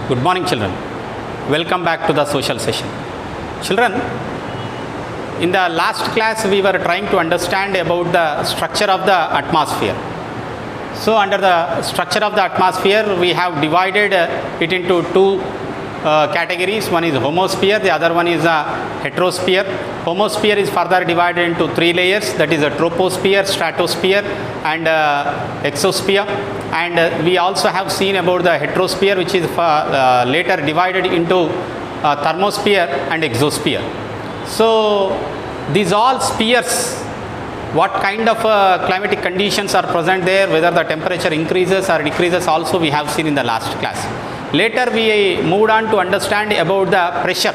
Good morning, children. Welcome back to the social session. Children, in the last class we were trying to understand about the structure of the atmosphere. So under the structure of the atmosphere we have divided it into two categories. One is homosphere, the other one is a heterosphere. Homosphere is further divided into three layers, that is a troposphere, stratosphere and exosphere. And we also have seen about the heterosphere, which is later divided into thermosphere and exosphere. So these all spheres, what kind of climatic conditions are present there, whether the temperature increases or decreases, also we have seen in the last class. Later we moved on to understand about the pressure,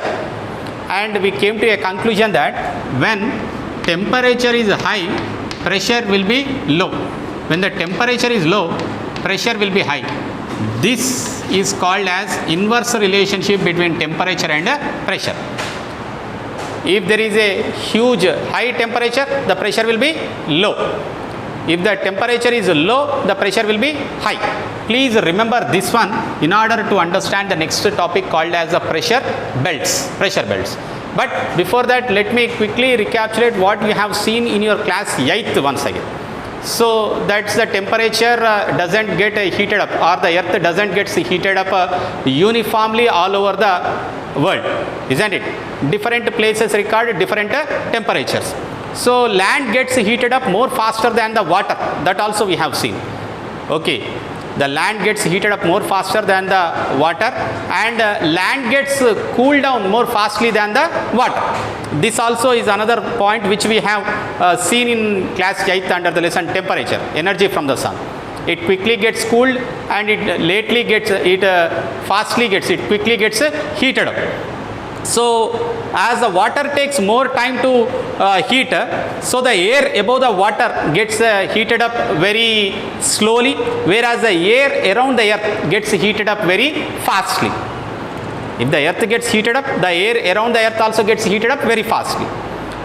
and we came to a conclusion that when temperature is high, pressure will be low. When the temperature is low, pressure will be high. This is called as inverse relationship between temperature and pressure. If there is a huge high temperature, the pressure will be low. If the temperature is low, the pressure will be high. Please remember this one in order to understand the next topic called as the pressure belts. But before that, let me quickly recapitulate what we have seen in your class 8th once again. So that's the temperature doesn't get heated up, or the earth doesn't get heated up uniformly all over the world, isn't it? Different places record different temperatures. So land gets heated up more faster than the water, that also we have seen. Okay, the land gets heated up more faster than the water, and land gets cooled down more fastly than the water. This also is another point which we have seen in class 8th under the lesson temperature, energy from the sun. It quickly gets cooled and it quickly gets heated up. So as the water takes more time to heat, so the air above the water gets heated up very slowly, whereas the air around the earth gets heated up very fastly. If the earth gets heated up, the air around the earth also gets heated up very fastly.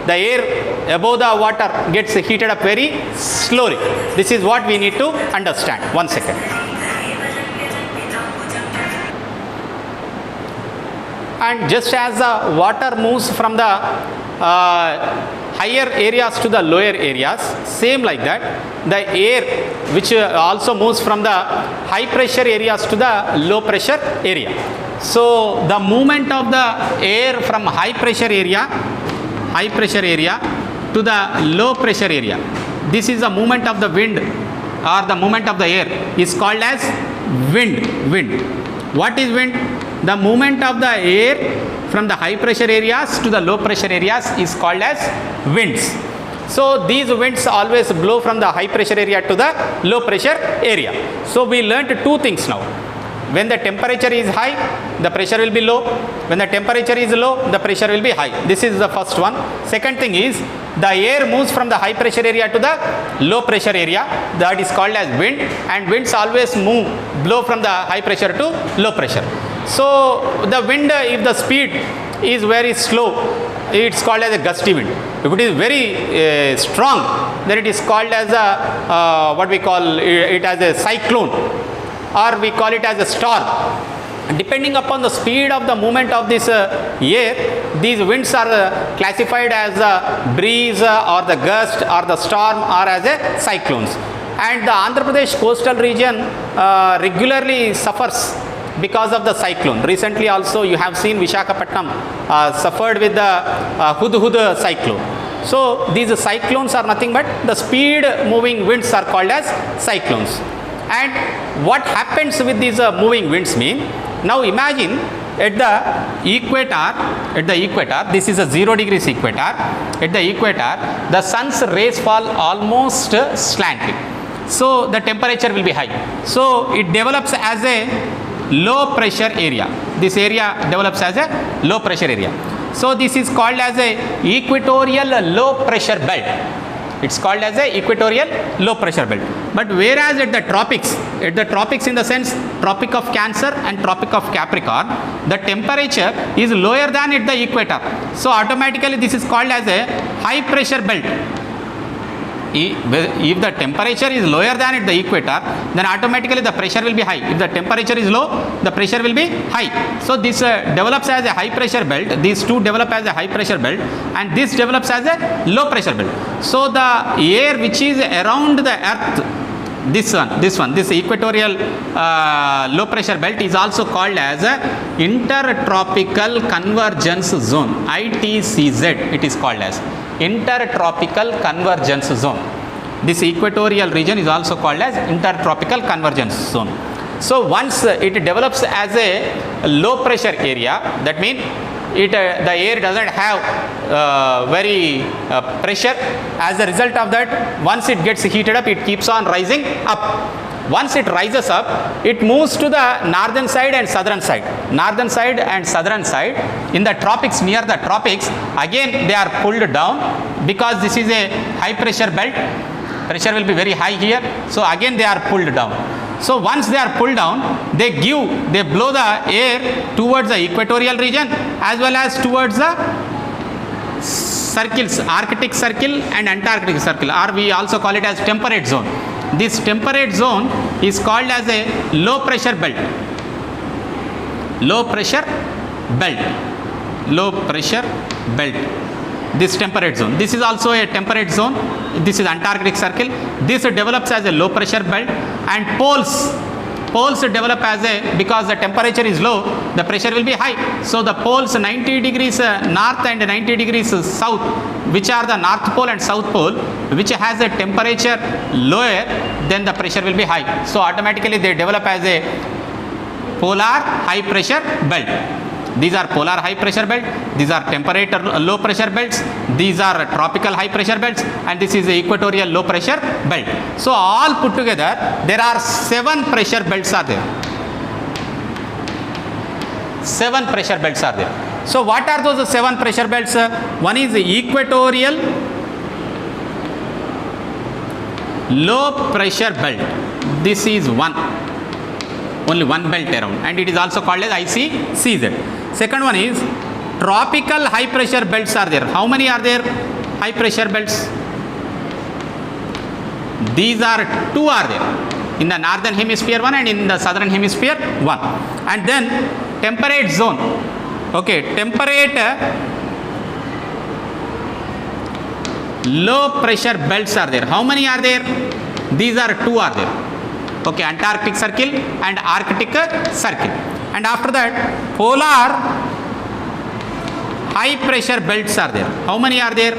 The air above the water gets heated up very slowly. This is what we need to understand. 1 second. And just as the water moves from the higher areas to the lower areas, same like that, the air which also moves from the high pressure areas to the low pressure area. So the movement of the air from high pressure area to the low pressure area, this is the movement of the wind, or the movement of the air is called as wind. What is wind? The movement of the air from the high pressure areas to the low pressure areas is called as winds. So these winds always blow from the high pressure area to the low pressure area. So we learned two things now. When the temperature is high, the pressure will be low. When the temperature is low, the pressure will be high. This is the first one. Second thing is, the air moves from the high pressure area to the low pressure area, that is called as wind, and winds always blow from the high pressure to low pressure. So the wind, if the speed is very slow, it's called as a gusty wind. If it is very strong, then it is called as a what we call it as a cyclone, or we call it as a storm. Depending upon the speed of the movement of this air, these winds are classified as a breeze or the gust or the storm or as a cyclones. And the Andhra Pradesh coastal region regularly suffers because of the cyclone. Recently also you have seen Visakhapatnam suffered with the Hudhud cyclone. So these cyclones are nothing but the speed moving winds are called as cyclones. And what happens with these moving winds mean, now imagine at the equator, this is a 0 degrees equator. At the equator, the sun's rays fall almost slanting. So the temperature will be high. So it develops as a low pressure area. This area develops as a low pressure area. So this is called as a equatorial low pressure belt. It's called as a equatorial low pressure belt. But whereas at the tropics in the sense Tropic of Cancer and Tropic of Capricorn, the temperature is lower than at the equator. So automatically this is called as a high pressure belt. If the temperature is lower than at the equator, then automatically the pressure will be high. If the temperature is low, the pressure will be high. So this develops as a high pressure belt. These two develop as a high pressure belt, and this develops as a low pressure belt. So the air which is around the earth, this equatorial low pressure belt is also called as a intertropical convergence zone, ITCZ. It is called as intertropical convergence zone. This equatorial region is also called as intertropical convergence zone. So once it develops as a low pressure area, that means the air doesn't have very pressure. As a result of that, once it gets heated up, it keeps on rising up. Once it rises up, it moves to the northern side and southern side. Northern side and southern side. In the tropics, near the tropics, again they are pulled down because this is a high pressure belt. Pressure will be very high here. So again they are pulled down. So once they are pulled down, they blow the air towards the equatorial region as well as towards the circles, Arctic circle and Antarctic circle, or we also call it as temperate zone. This temperate zone is called as a low pressure belt. Low pressure belt. Low pressure belt. This temperate zone. This is also a temperate zone. This is Antarctic circle. This develops as a low pressure belt, and poles develop as because the temperature is low, the pressure will be high. So the poles 90 degrees north and 90 degrees south, which are the north pole and south pole, which has a temperature lower, then the pressure will be high. So automatically they develop as a polar high pressure belt. These are polar high pressure belt, these are temperate low pressure belts, these are tropical high pressure belts, and this is the equatorial low pressure belt. So all put together, there are 7 pressure belts are there. 7 pressure belts are there. So what are those 7 pressure belts? One is the equatorial low pressure belt. This is one. Only one belt around, and it is also called as ICCZ. Second one is tropical high pressure belts are there. How many are there? High pressure belts. These are 2 are there. In the northern hemisphere one and in the southern hemisphere one. And then temperate zone. Okay, temperate low pressure belts are there. How many are there? These are 2 are there. Okay, Antarctic circle and Arctic circle. And after that, polar high pressure belts are there. How many are there?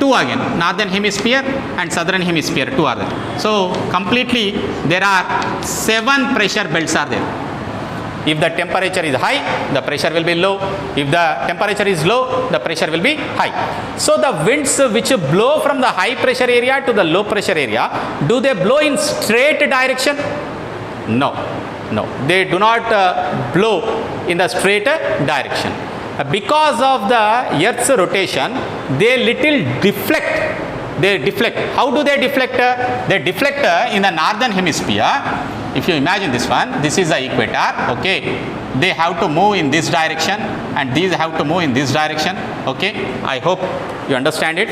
2 again. Northern hemisphere and southern hemisphere 2 are there. So completely there are 7 pressure belts are there. If the temperature is high, the pressure will be low. If the temperature is low, the pressure will be high. So the winds which blow from the high pressure area to the low pressure area, do they blow in straight direction? No. No. They do not blow in the straight direction. Because of the Earth's rotation, they little deflect. They deflect. How do they deflect? They deflect in the northern hemisphere. If you imagine this one, this is the equator, okay. They have to move in this direction and these have to move in this direction, okay. I hope you understand it.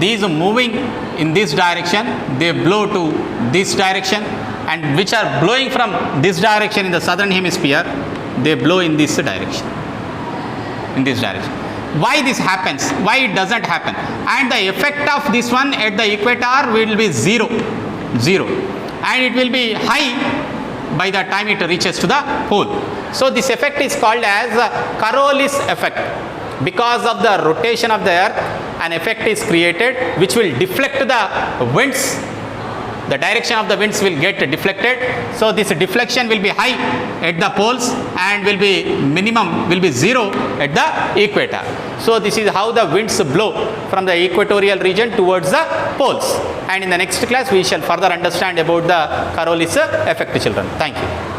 These moving in this direction, they blow to this direction, and which are blowing from this direction in the southern hemisphere, they blow in this direction. In this direction. Why this happens? Why it doesn't happen? And the effect of this one at the equator will be zero, and it will be high by the time it reaches to the pole. So this effect is called as Coriolis effect. Because of the rotation of the earth, an effect is created which will deflect the winds. The direction of the winds will get deflected. So this deflection will be high at the poles and will be minimum, will be 0 at the equator. So this is how the winds blow from the equatorial region towards the poles. And in the next class we shall further understand about the Coriolis effect, children. Thank you.